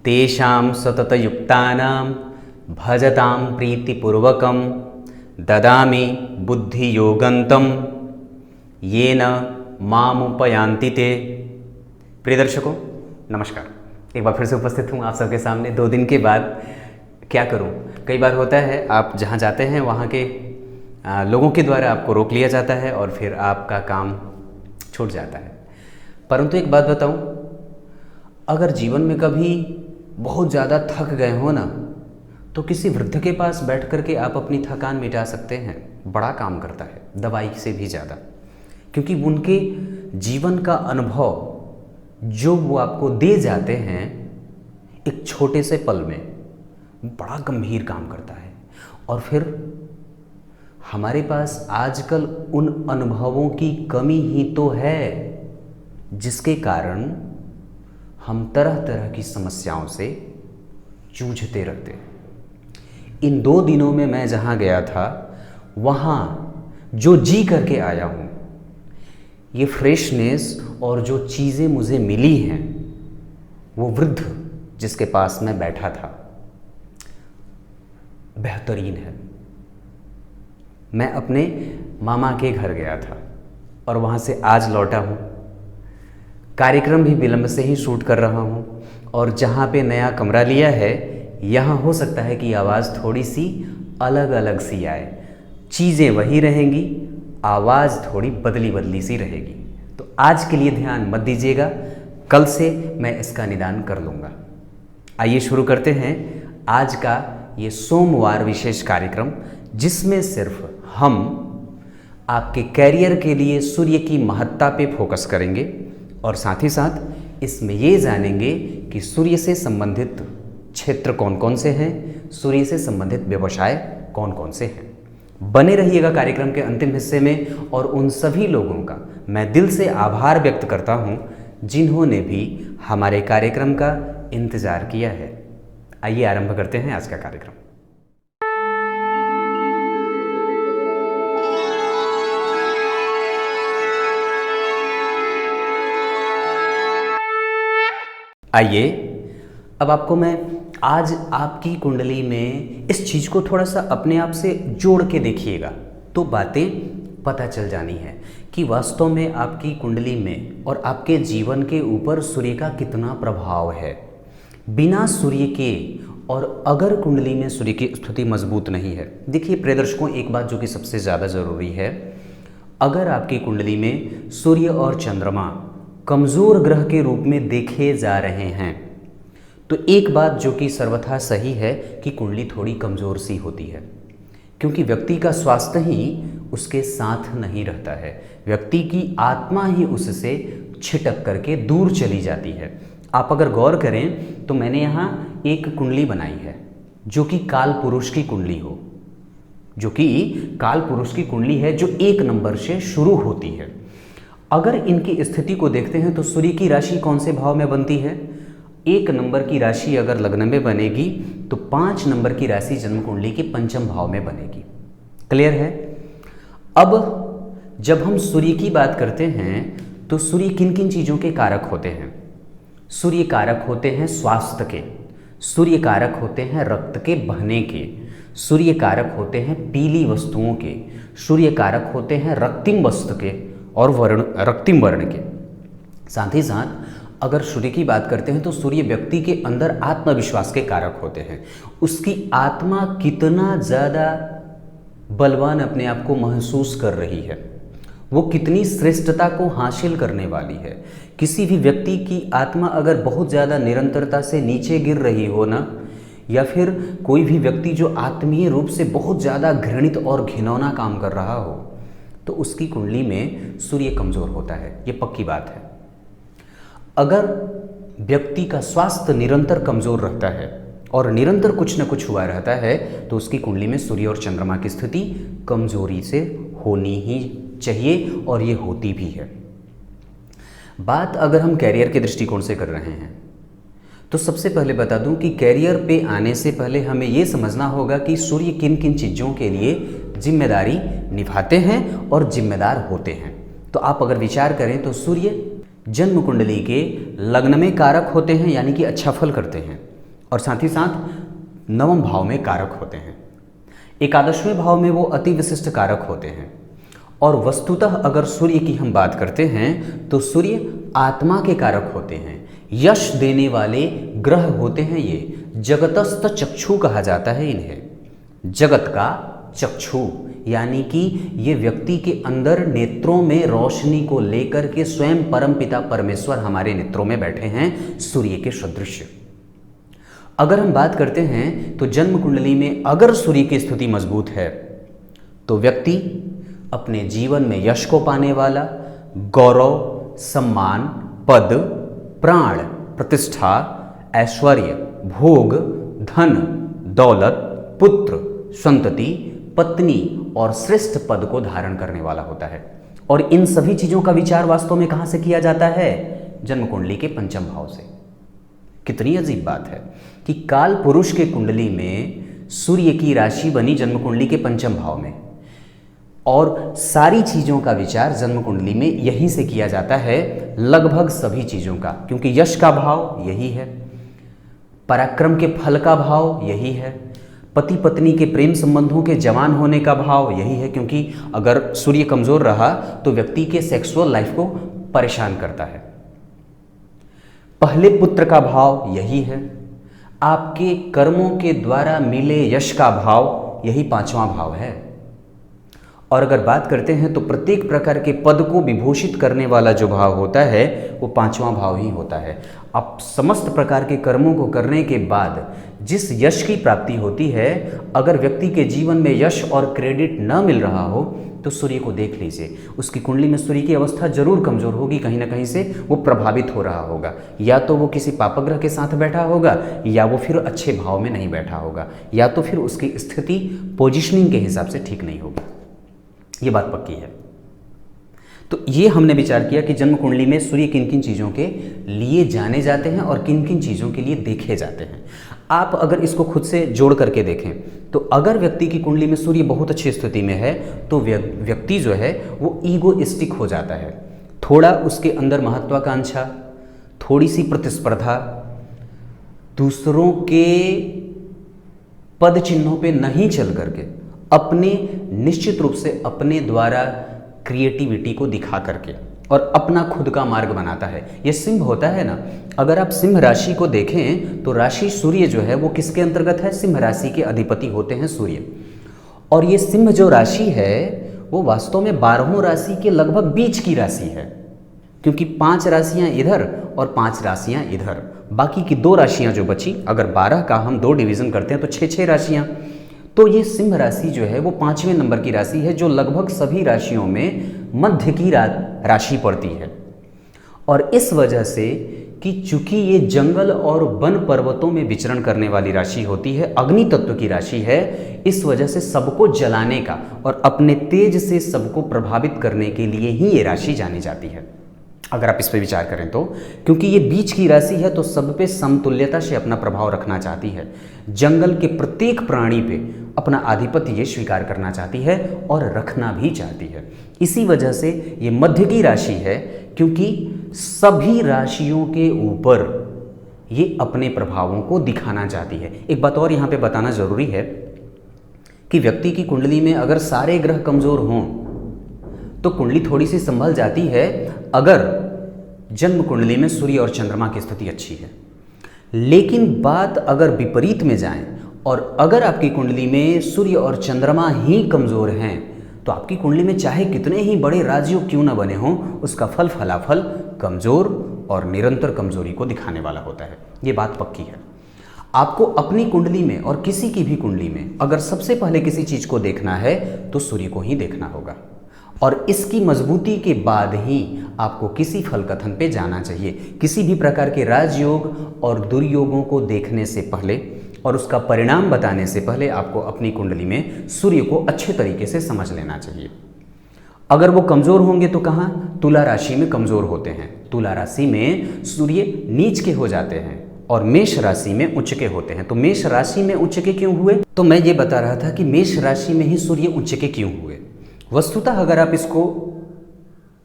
तेषां सततयुक्तानां भजतां प्रीतिपूर्वकं ददामि बुद्धियोगन्तं येन मामुपयान्ति ते। प्रिय दर्शकों नमस्कार, एक बार फिर से उपस्थित हूँ आप सबके सामने 2 दिन के बाद। क्या करूँ, कई बार होता है आप जहाँ जाते हैं वहाँ के लोगों के द्वारा आपको रोक लिया जाता है और फिर आपका काम छूट जाता है। परंतु एक बात बताऊँ, अगर जीवन में कभी बहुत ज़्यादा थक गए हो ना, तो किसी वृद्ध के पास बैठ कर के आप अपनी थकान मिटा सकते हैं। बड़ा काम करता है दवाई से भी ज़्यादा, क्योंकि उनके जीवन का अनुभव जो वो आपको दे जाते हैं एक छोटे से पल में, बड़ा गंभीर काम करता है। और फिर हमारे पास आजकल उन अनुभवों की कमी ही तो है, जिसके कारण हम तरह तरह की समस्याओं से जूझते रहते हैं। इन 2 दिनों में मैं जहाँ गया था वहाँ जो जी करके आया हूँ, ये फ्रेशनेस और जो चीज़ें मुझे मिली हैं, वो वृद्ध जिसके पास मैं बैठा था बेहतरीन है। मैं अपने मामा के घर गया था और वहाँ से आज लौटा हूँ। कार्यक्रम भी विलंब से ही शूट कर रहा हूँ और जहाँ पे नया कमरा लिया है यहाँ हो सकता है कि आवाज़ थोड़ी सी अलग अलग सी आए। चीज़ें वही रहेंगी, आवाज़ थोड़ी बदली बदली सी रहेगी। तो आज के लिए ध्यान मत दीजिएगा, कल से मैं इसका निदान कर लूँगा। आइए शुरू करते हैं आज का ये सोमवार विशेष कार्यक्रम, जिसमें सिर्फ हम आपके कैरियर के लिए सूर्य की महत्ता पे फोकस करेंगे और साथ ही साथ इसमें ये जानेंगे कि सूर्य से संबंधित क्षेत्र कौन कौन से हैं, सूर्य से संबंधित व्यवसाय कौन कौन से हैं। बने रहिएगा कार्यक्रम के अंतिम हिस्से में। और उन सभी लोगों का मैं दिल से आभार व्यक्त करता हूं जिन्होंने भी हमारे कार्यक्रम का इंतज़ार किया है। आइए आरंभ करते हैं आज का कार्यक्रम। आइए अब आपको मैं आज आपकी कुंडली में इस चीज़ को थोड़ा सा अपने आप से जोड़ के देखिएगा तो बातें पता चल जानी है कि वास्तव में आपकी कुंडली में और आपके जीवन के ऊपर सूर्य का कितना प्रभाव है। बिना सूर्य के और अगर कुंडली में सूर्य की स्थिति मजबूत नहीं है, देखिए प्रिय दर्शकों, एक बात जो कि सबसे ज़्यादा ज़रूरी है, अगर आपकी कुंडली में सूर्य और चंद्रमा कमज़ोर ग्रह के रूप में देखे जा रहे हैं तो एक बात जो कि सर्वथा सही है कि कुंडली थोड़ी कमज़ोर सी होती है, क्योंकि व्यक्ति का स्वास्थ्य ही उसके साथ नहीं रहता है, व्यक्ति की आत्मा ही उससे छिटक करके दूर चली जाती है। आप अगर गौर करें तो मैंने यहाँ एक कुंडली बनाई है जो कि काल पुरुष की कुंडली हो, जो कि काल पुरुष की कुंडली है, जो 1 नंबर से शुरू होती है। अगर इनकी स्थिति को देखते हैं तो सूर्य की राशि कौन से भाव में बनती है? 1 नंबर की राशि अगर लग्न में बनेगी तो 5 नंबर की राशि जन्म कुंडली के 5वें भाव में बनेगी। क्लियर है? अब जब हम सूर्य की बात करते हैं तो सूर्य किन किन चीज़ों के कारक होते हैं? सूर्य कारक होते हैं स्वास्थ्य के, सूर्य कारक होते हैं रक्त के बहने के, सूर्य कारक होते हैं पीली वस्तुओं के, सूर्य कारक होते हैं रक्तिम वस्तु के और रक्तिम वर्ण के। साथ ही साथ अगर सूर्य की बात करते हैं तो सूर्य व्यक्ति के अंदर आत्मविश्वास के कारक होते हैं। उसकी आत्मा कितना ज़्यादा बलवान अपने आप को महसूस कर रही है, वो कितनी श्रेष्ठता को हासिल करने वाली है। किसी भी व्यक्ति की आत्मा अगर बहुत ज़्यादा निरंतरता से नीचे गिर रही हो ना, या फिर कोई भी व्यक्ति जो आत्मीय रूप से बहुत ज़्यादा घृणित और घिनौना काम कर रहा हो, तो उसकी कुंडली में सूर्य कमज़ोर होता है, ये पक्की बात है। अगर व्यक्ति का स्वास्थ्य निरंतर कमज़ोर रहता है और निरंतर कुछ न कुछ हुआ रहता है तो उसकी कुंडली में सूर्य और चंद्रमा की स्थिति कमज़ोरी से होनी ही चाहिए और ये होती भी है। बात अगर हम कैरियर के दृष्टिकोण से कर रहे हैं तो सबसे पहले बता दूं कि कैरियर पे आने से पहले हमें ये समझना होगा कि सूर्य किन किन चीज़ों के लिए जिम्मेदारी निभाते हैं और जिम्मेदार होते हैं। तो आप अगर विचार करें तो सूर्य जन्म कुंडली के लग्न में कारक होते हैं, यानी कि अच्छा फल करते हैं। और साथ ही साथ नवम भाव में कारक होते हैं। एकादशवें भाव में वो अति विशिष्ट कारक होते हैं। और वस्तुतः अगर सूर्य की हम बात करते हैं तो सूर्य आत्मा के कारक होते हैं, यश देने वाले ग्रह होते हैं। ये जगतस्थ चक्षु कहा जाता है इन्हें, जगत का चक्षु, यानी कि ये व्यक्ति के अंदर नेत्रों में रोशनी को लेकर के स्वयं परमपिता परमेश्वर हमारे नेत्रों में बैठे हैं सूर्य के सदृश। अगर हम बात करते हैं तो जन्म कुंडली में अगर सूर्य की स्थिति मजबूत है तो व्यक्ति अपने जीवन में यश को पाने वाला, गौरव, सम्मान, पद, प्राण, प्रतिष्ठा, ऐश्वर्य, भोग, धन, दौलत, पुत्र, संतति, पत्नी और श्रेष्ठ पद को धारण करने वाला होता है। और इन सभी चीजों का विचार वास्तव में कहां से किया जाता है? जन्म कुंडली के पंचम भाव से। कितनी अजीब बात है कि काल पुरुष के कुंडली में सूर्य की राशि बनी जन्म कुंडली के पंचम भाव में, और सारी चीजों का विचार जन्म कुंडली में यहीं से किया जाता है, लगभग सभी चीजों का, क्योंकि यश का भाव यही है, पराक्रम के फल का भाव यही है, पति पत्नी के प्रेम संबंधों के जवान होने का भाव यही है, क्योंकि अगर सूर्य कमजोर रहा तो व्यक्ति के सेक्सुअल लाइफ को परेशान करता है। पहले पुत्र का भाव यही है, आपके कर्मों के द्वारा मिले यश का भाव यही पांचवा भाव है। और अगर बात करते हैं तो प्रत्येक प्रकार के पद को विभूषित करने वाला जो भाव होता है वो पांचवा भाव ही होता है। अब समस्त प्रकार के कर्मों को करने के बाद जिस यश की प्राप्ति होती है, अगर व्यक्ति के जीवन में यश और क्रेडिट न मिल रहा हो तो सूर्य को देख लीजिए, उसकी कुंडली में सूर्य की अवस्था जरूर कमजोर होगी, कहीं ना कहीं से वो प्रभावित हो रहा होगा, या तो वो किसी पापग्रह के साथ बैठा होगा, या वो फिर अच्छे भाव में नहीं बैठा होगा, या तो फिर उसकी स्थिति पोजिशनिंग के हिसाब से ठीक नहीं होगी। ये बात पक्की है। तो ये हमने विचार किया कि जन्म कुंडली में सूर्य किन किन चीज़ों के लिए जाने जाते हैं और किन किन चीज़ों के लिए देखे जाते हैं। आप अगर इसको खुद से जोड़ करके देखें तो अगर व्यक्ति की कुंडली में सूर्य बहुत अच्छी स्थिति में है तो व्यक्ति जो है वो ईगोइस्टिक हो जाता है, थोड़ा उसके अंदर महत्वाकांक्षा, थोड़ी सी प्रतिस्पर्धा, दूसरों के पद चिन्हों पे नहीं चल करके अपने निश्चित रूप से अपने द्वारा क्रिएटिविटी को दिखा करके और अपना खुद का मार्ग बनाता है। ये सिंह होता है ना, अगर आप सिंह राशि को देखें तो राशि सूर्य जो है वो किसके अंतर्गत है? सिंह राशि के अधिपति होते हैं सूर्य। और ये सिंह जो राशि है वो वास्तव में 12 राशि के लगभग बीच की राशि है, क्योंकि 5 राशियां इधर और 5 राशियां इधर, बाकी की 2 राशियां जो बची, अगर 12 का हम 2 डिवीजन करते हैं तो 6 राशियां। तो ये सिंह राशि जो है वो 5वें नंबर की राशि है, जो लगभग सभी राशियों में मध्य की राशि पड़ती है। और इस वजह से कि चूंकि ये जंगल और वन पर्वतों में विचरण करने वाली राशि होती है, अग्नि तत्व की राशि है, इस वजह से सबको जलाने का और अपने तेज से सबको प्रभावित करने के लिए ही ये राशि जानी जाती है। अगर आप इस पर विचार करें तो, क्योंकि ये बीच की राशि है तो सब पे समतुल्यता से अपना प्रभाव रखना चाहती है, जंगल के प्रत्येक प्राणी पे अपना आधिपत्य ये स्वीकार करना चाहती है और रखना भी चाहती है। इसी वजह से ये मध्य की राशि है, क्योंकि सभी राशियों के ऊपर ये अपने प्रभावों को दिखाना चाहती है। एक बात और यहाँ पे बताना जरूरी है कि व्यक्ति की कुंडली में अगर सारे ग्रह कमजोर हों तो कुंडली थोड़ी सी संभल जाती है, अगर जन्म कुंडली में सूर्य और चंद्रमा की स्थिति अच्छी है। लेकिन बात अगर विपरीत में जाए और अगर आपकी कुंडली में सूर्य और चंद्रमा ही कमजोर हैं तो आपकी कुंडली में चाहे कितने ही बड़े राजयोग क्यों न बने हों, उसका फलाफल कमजोर और निरंतर कमजोरी को दिखाने वाला होता है। ये बात पक्की है। आपको अपनी कुंडली में और किसी की भी कुंडली में अगर सबसे पहले किसी चीज को देखना है तो सूर्य को ही देखना होगा, और इसकी मजबूती के बाद ही आपको किसी फल कथन पे जाना चाहिए। किसी भी प्रकार के राजयोग और दुर्योगों को देखने से पहले और उसका परिणाम बताने से पहले आपको अपनी कुंडली में सूर्य को अच्छे तरीके से समझ लेना चाहिए। अगर वो कमजोर होंगे तो कहाँ? तुला राशि में कमजोर होते हैं। तुला राशि में सूर्य नीच के हो जाते हैं और मेष राशि में उच्च के होते हैं। तो मेष राशि में उच्च के क्यों हुए? तो मैं ये बता रहा था कि मेष राशि में ही सूर्य उच्च के क्यों हुए। वस्तुतः अगर आप इसको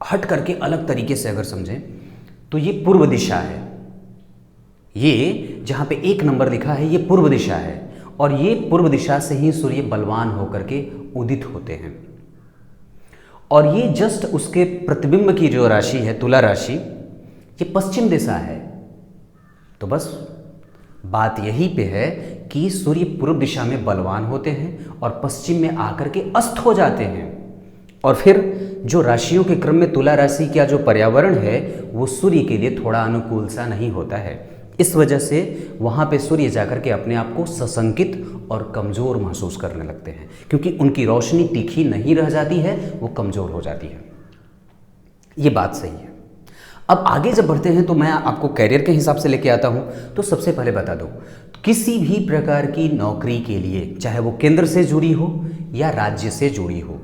हट करके अलग तरीके से अगर समझें तो ये पूर्व दिशा है, ये जहाँ पे 1 नंबर लिखा है ये पूर्व दिशा है, और ये पूर्व दिशा से ही सूर्य बलवान होकर के उदित होते हैं। और ये जस्ट उसके प्रतिबिंब की जो राशि है तुला राशि, ये पश्चिम दिशा है। तो बस बात यही पे है कि सूर्य पूर्व दिशा में बलवान होते हैं और पश्चिम में आकर के अस्त हो जाते हैं। और फिर जो राशियों के क्रम में तुला राशि का जो पर्यावरण है वो सूर्य के लिए थोड़ा अनुकूल सा नहीं होता है। इस वजह से वहाँ पे सूर्य जाकर के अपने आप को सशंकित और कमज़ोर महसूस करने लगते हैं, क्योंकि उनकी रोशनी तीखी नहीं रह जाती है, वो कमज़ोर हो जाती है। ये बात सही है। अब आगे जब बढ़ते हैं तो मैं आपको कैरियर के हिसाब से लेके आता हूँ। तो सबसे पहले बता दूँ, किसी भी प्रकार की नौकरी के लिए, चाहे वो केंद्र से जुड़ी हो या राज्य से जुड़ी हो,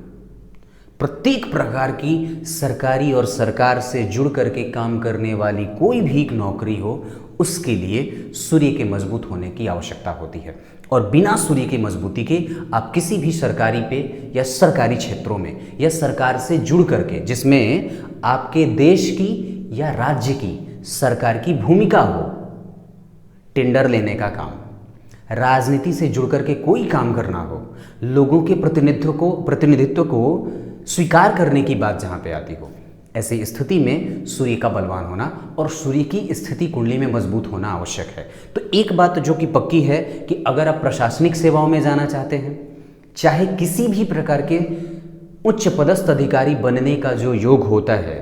प्रत्येक प्रकार की सरकारी और सरकार से जुड़ करके काम करने वाली कोई भी नौकरी हो, उसके लिए सूर्य के मजबूत होने की आवश्यकता होती है। और बिना सूर्य की मजबूती के आप किसी भी सरकारी पे या सरकारी क्षेत्रों में या सरकार से जुड़ करके, जिसमें आपके देश की या राज्य की सरकार की भूमिका हो, टेंडर लेने का काम, राजनीति से जुड़ करके कोई काम करना हो, लोगों के प्रतिनिधित्व को स्वीकार करने की बात जहाँ पे आती हो, ऐसी स्थिति में सूर्य का बलवान होना और सूर्य की स्थिति कुंडली में मजबूत होना आवश्यक है। तो एक बात जो कि पक्की है कि अगर आप प्रशासनिक सेवाओं में जाना चाहते हैं, चाहे किसी भी प्रकार के उच्च पदस्थ अधिकारी बनने का जो योग होता है,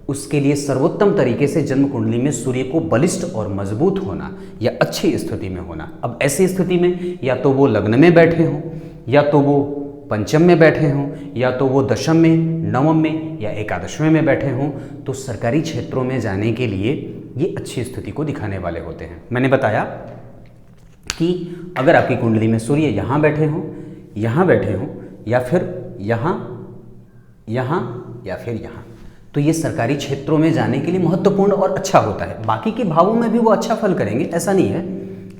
उसके लिए सर्वोत्तम तरीके से जन्म कुंडली में सूर्य को बलिष्ठ और मजबूत होना या अच्छी स्थिति में होना। अब ऐसी स्थिति में या तो वो लग्न में बैठे हों, या तो वो पंचम में बैठे हों, या तो वो दशम में, नवम में या एकादशवें में बैठे हों, तो सरकारी क्षेत्रों में जाने के लिए ये अच्छी स्थिति को दिखाने वाले होते हैं। मैंने बताया कि अगर आपकी कुंडली में सूर्य यहाँ बैठे हों, यहाँ बैठे हों, या फिर यहाँ, यहाँ या फिर यहाँ, तो ये सरकारी क्षेत्रों में जाने के लिए महत्वपूर्ण और अच्छा होता है। बाकी के भावों में भी वो अच्छा फल करेंगे, ऐसा नहीं है,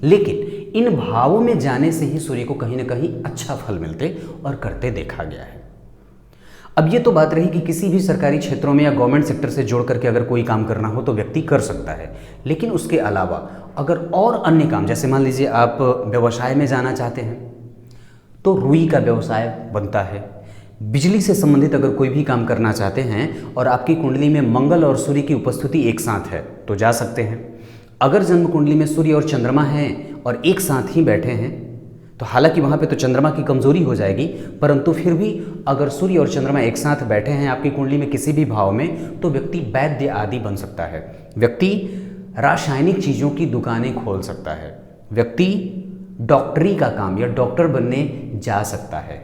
लेकिन इन भावों में जाने से ही सूर्य को कहीं ना कहीं अच्छा फल मिलते और करते देखा गया है। अब ये तो बात रही कि किसी भी सरकारी क्षेत्रों में या गवर्नमेंट सेक्टर से जोड़ करके अगर कोई काम करना हो तो व्यक्ति कर सकता है। लेकिन उसके अलावा अगर और अन्य काम, जैसे मान लीजिए आप व्यवसाय में जाना चाहते हैं तो रुई का व्यवसाय बनता है। बिजली से संबंधित अगर कोई भी काम करना चाहते हैं और आपकी कुंडली में मंगल और सूर्य की उपस्थिति एक साथ है तो जा सकते हैं। अगर जन्म कुंडली में सूर्य और चंद्रमा हैं और एक साथ ही बैठे हैं तो हालांकि वहाँ पे तो चंद्रमा की कमजोरी हो जाएगी, परंतु फिर भी अगर सूर्य और चंद्रमा एक साथ बैठे हैं आपकी कुंडली में किसी भी भाव में, तो व्यक्ति वैद्य आदि बन सकता है, व्यक्ति रासायनिक चीज़ों की दुकानें खोल सकता है, व्यक्ति डॉक्टरी का काम या डॉक्टर बनने जा सकता है,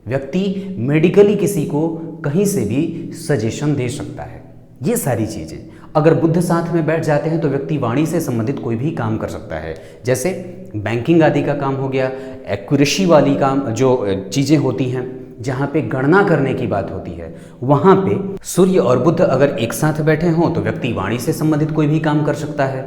व्यक्ति मेडिकली किसी को कहीं से भी सजेशन दे सकता है। ये सारी चीज़ें अगर बुध साथ में बैठ जाते हैं तो व्यक्ति वाणी से संबंधित कोई भी काम कर सकता है, जैसे बैंकिंग आदि का काम हो गया, एक्यूरेसी वाली काम जो चीज़ें होती हैं जहाँ पे गणना करने की बात होती है, वहाँ पे सूर्य और बुध अगर एक साथ बैठे हों तो व्यक्ति वाणी से संबंधित कोई भी काम कर सकता है,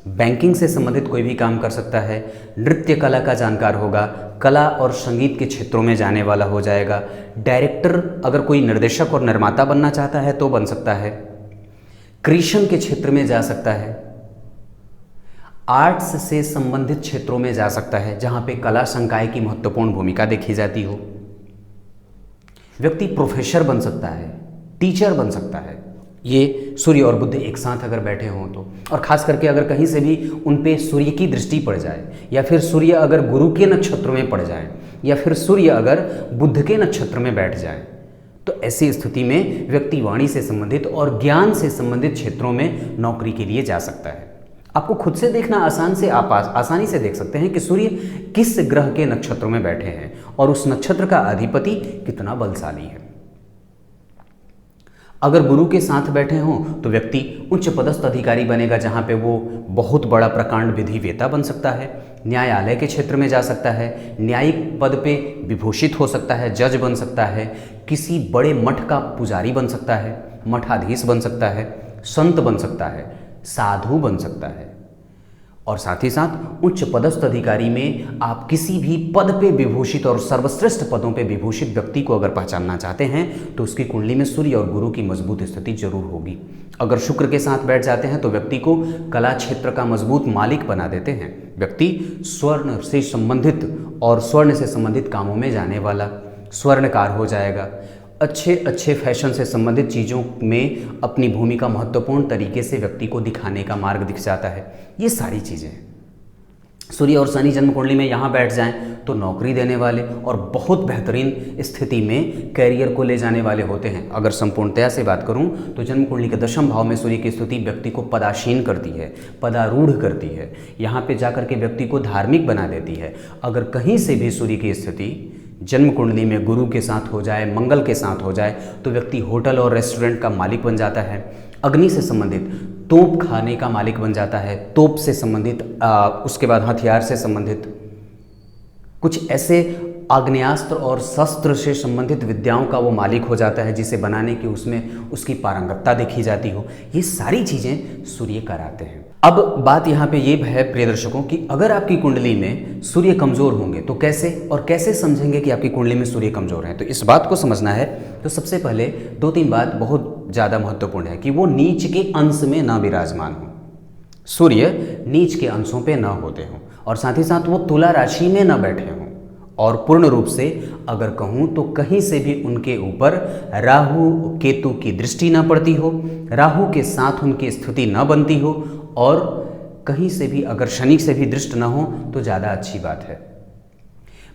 बैंकिंग से संबंधित कोई भी काम कर सकता है, नृत्य कला का जानकार होगा, कला और संगीत के क्षेत्रों में जाने वाला हो जाएगा, डायरेक्टर अगर कोई निर्देशक और निर्माता बनना चाहता है तो बन सकता है, क्रिएशन के क्षेत्र में जा सकता है, आर्ट्स से संबंधित क्षेत्रों में जा सकता है जहाँ पे कला संकाय की महत्वपूर्ण भूमिका देखी जाती हो, व्यक्ति प्रोफेसर बन सकता है, टीचर बन सकता है। ये सूर्य और बुध एक साथ अगर बैठे हों तो, और खास करके अगर कहीं से भी उन पे सूर्य की दृष्टि पड़ जाए, या फिर सूर्य अगर गुरु के नक्षत्र में पड़ जाए, या फिर सूर्य अगर बुध के नक्षत्र में बैठ जाए, तो ऐसी स्थिति में व्यक्ति वाणी से संबंधित और ज्ञान से संबंधित क्षेत्रों में नौकरी के लिए जा सकता है। आपको खुद से देखना आप आसानी से देख सकते हैं कि सूर्य किस ग्रह के नक्षत्रों में बैठे हैं और उस नक्षत्र का अधिपति कितना बलशाली है। अगर गुरु के साथ बैठे हों तो व्यक्ति उच्च पदस्थ अधिकारी बनेगा, जहाँ पे वो बहुत बड़ा प्रकांड विधिवेता बन सकता है, न्यायालय के क्षेत्र में जा सकता है, न्यायिक पद पे विभूषित हो सकता है, जज बन सकता है, किसी बड़े मठ का पुजारी बन सकता है, मठाधीश बन सकता है, संत बन सकता है, साधु बन सकता है, और साथ ही साथ उच्च पदस्थ अधिकारी में आप किसी भी पद पे विभूषित और सर्वश्रेष्ठ पदों पे विभूषित व्यक्ति को अगर पहचानना चाहते हैं तो उसकी कुंडली में सूर्य और गुरु की मजबूत स्थिति जरूर होगी। अगर शुक्र के साथ बैठ जाते हैं तो व्यक्ति को कला क्षेत्र का मजबूत मालिक बना देते हैं। व्यक्ति स्वर्ण से संबंधित और स्वर्ण से संबंधित कामों में जाने वाला स्वर्णकार हो जाएगा। अच्छे फैशन से संबंधित चीज़ों में अपनी भूमिका महत्वपूर्ण तरीके से व्यक्ति को दिखाने का मार्ग दिख जाता है। ये सारी चीज़ें सूर्य और शनि जन्म कुंडली में यहाँ बैठ जाएं तो नौकरी देने वाले और बहुत बेहतरीन स्थिति में कैरियर को ले जाने वाले होते हैं। अगर संपूर्णतया से बात करूं तो जन्म कुंडली के दशम भाव में सूर्य की स्थिति व्यक्ति को पदासीन करती है, पदारूढ़ करती है, यहाँ पे जाकर के व्यक्ति को धार्मिक बना देती है। अगर कहीं से भी सूर्य की स्थिति जन्म कुंडली में गुरु के साथ हो जाए, मंगल के साथ हो जाए तो व्यक्ति होटल और रेस्टोरेंट का मालिक बन जाता है। अग्नि से संबंधित तोप खाने का मालिक बन जाता है, तोप से संबंधित उसके बाद हथियार से संबंधित कुछ ऐसे आग्नेयास्त्र और शस्त्र से संबंधित विद्याओं का वो मालिक हो जाता है जिसे बनाने की उसमें उसकी पारंगतता देखी जाती हो। ये सारी चीज़ें सूर्य कराते हैं। अब बात यहाँ पे ये है प्रिय दर्शकों कि अगर आपकी कुंडली में सूर्य कमज़ोर होंगे तो कैसे और कैसे समझेंगे कि आपकी कुंडली में सूर्य कमज़ोर है। तो इस बात को समझना है तो सबसे पहले 2-3 बात बहुत ज़्यादा महत्वपूर्ण है कि वो नीच के अंश में ना विराजमान हो, सूर्य नीच के अंशों पे ना होते हों, और साथ ही साथ वो तुला राशि में ना बैठे हों, और पूर्ण रूप से अगर कहूँ तो कहीं से भी उनके ऊपर राहु केतु की दृष्टि ना पड़ती हो, राहु के साथ उनकी स्थिति ना बनती हो, और कहीं से भी अगर शनि से भी दृष्ट ना हो तो ज़्यादा अच्छी बात है।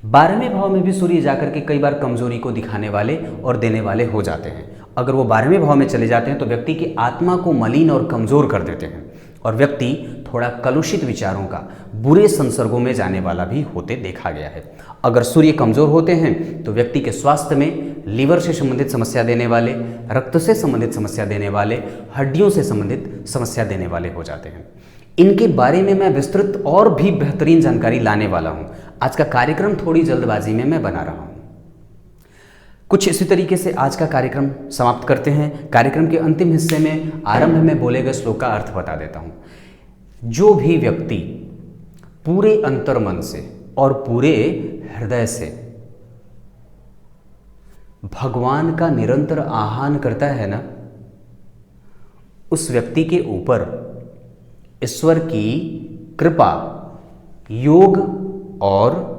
12वें भाव में भी सूर्य जाकर के कई बार कमजोरी को दिखाने वाले और देने वाले हो जाते हैं। अगर वो 12वें भाव में चले जाते हैं तो व्यक्ति की आत्मा को मलिन और कमज़ोर कर देते हैं और व्यक्ति थोड़ा कलुषित विचारों का, बुरे संसर्गों में जाने वाला भी होते देखा गया है। अगर सूर्य कमज़ोर होते हैं तो व्यक्ति के स्वास्थ्य में लीवर से संबंधित समस्या देने वाले, रक्त से संबंधित समस्या देने वाले, हड्डियों से संबंधित समस्या देने वाले हो जाते हैं। इनके बारे में मैं विस्तृत और भी बेहतरीन जानकारी लाने वाला हूँ। आज का कार्यक्रम थोड़ी जल्दबाजी में मैं बना रहा हूँ। कुछ इसी तरीके से आज का कार्यक्रम समाप्त करते हैं। कार्यक्रम के अंतिम हिस्से में आरंभ में बोले गए श्लोक का अर्थ बता देता हूँ। जो भी व्यक्ति पूरे अंतर्मन से और पूरे हृदय से भगवान का निरंतर आह्वान करता है ना, उस व्यक्ति के ऊपर ईश्वर की कृपा, योग और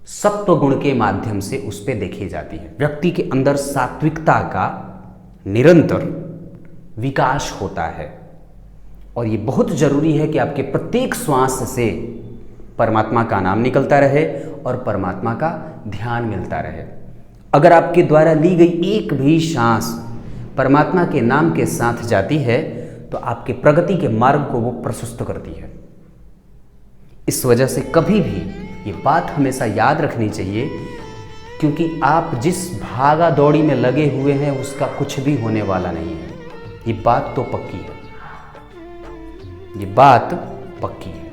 सत्व गुण के माध्यम से उस पे देखी जाती है। व्यक्ति के अंदर सात्विकता का निरंतर विकास होता है और ये बहुत जरूरी है कि आपके प्रत्येक श्वास से परमात्मा का नाम निकलता रहे और परमात्मा का ध्यान मिलता रहे। अगर आपके द्वारा ली गई एक भी सांस परमात्मा के नाम के साथ जाती है तो आपके प्रगति के मार्ग को वो प्रशस्त करती है। इस वजह से कभी भी ये बात हमेशा याद रखनी चाहिए, क्योंकि आप जिस भागा दौड़ी में लगे हुए हैं उसका कुछ भी होने वाला नहीं है। ये बात तो पक्की है, ये बात पक्की है।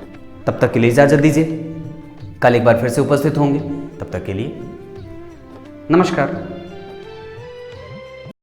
तब तक के लिए इजाजत दीजिए, कल एक बार फिर से उपस्थित होंगे। तब तक के लिए नमस्कार।